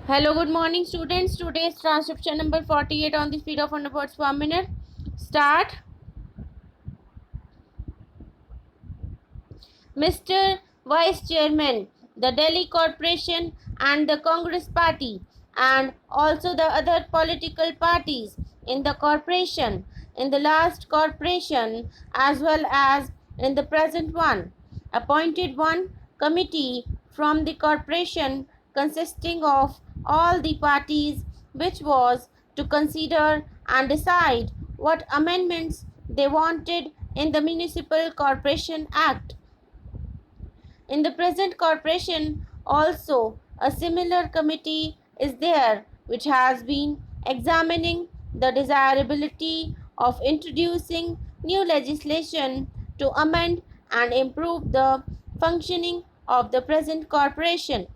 Hello, good morning, students. Today's transcription number 48 on the speed of 100 words per minute. Start. Mr. Vice Chairman, the Delhi Corporation and the Congress Party, and also the other political parties in the corporation, in the last corporation as well as in the present one, appointed one committee from the corporation consisting of all the parties, which was to consider and decide what amendments they wanted in the Municipal Corporation Act. In the present corporation also a similar committee is there which has been examining the desirability of introducing new legislation to amend and improve the functioning of the present corporation.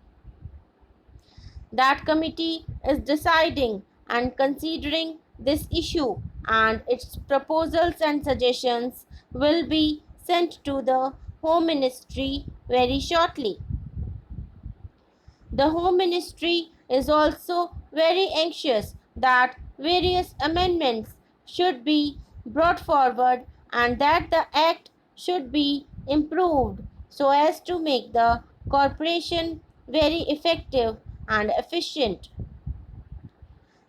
That committee is deciding and considering this issue, and its proposals and suggestions will be sent to the Home Ministry very shortly. The Home Ministry is also very anxious that various amendments should be brought forward and that the Act should be improved so as to make the corporation very effective and efficient.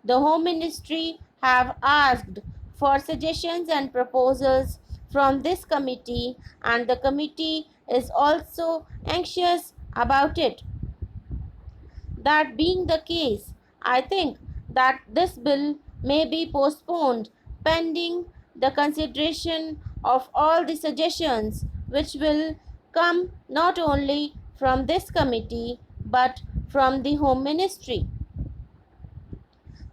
The Home Ministry have asked for suggestions and proposals from this committee, and the committee is also anxious about it. That being the case, I think that this bill may be postponed pending the consideration of all the suggestions which will come not only from this committee but from the Home Ministry.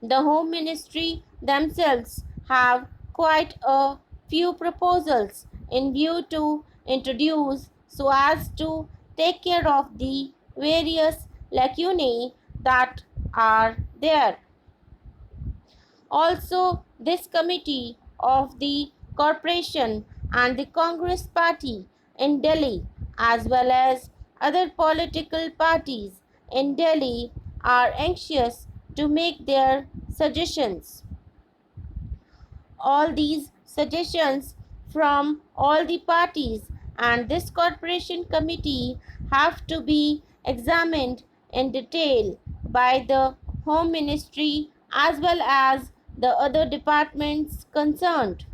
The Home Ministry themselves have quite a few proposals in view to introduce so as to take care of the various lacunae that are there. Also, this committee of the corporation and the Congress party in Delhi, as well as other political parties in Delhi, are anxious to make their suggestions. All these suggestions from all the parties and this corporation committee have to be examined in detail by the Home Ministry as well as the other departments concerned,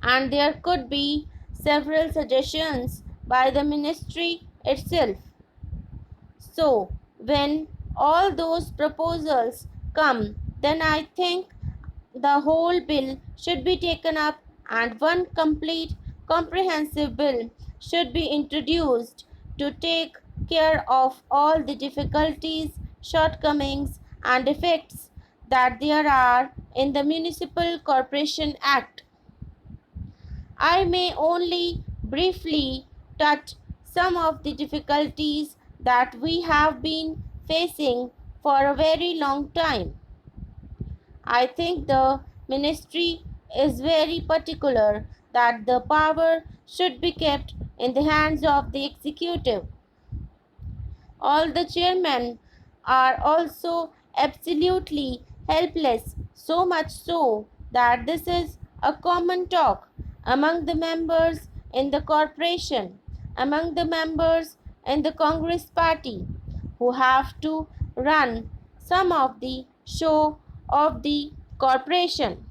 and there could be several suggestions by the ministry itself. So, when all those proposals come, then I think the whole bill should be taken up and one complete comprehensive bill should be introduced to take care of all the difficulties, shortcomings, and defects that there are in the Municipal Corporation Act. I may only briefly touch some of the difficulties that we have been facing for a very long time. I think the ministry is very particular that the power should be kept in the hands of the executive. All the chairmen are also absolutely helpless, so much so that this is a common talk among the members in the corporation, among the members in the Congress party, who have to run some of the show of the corporation.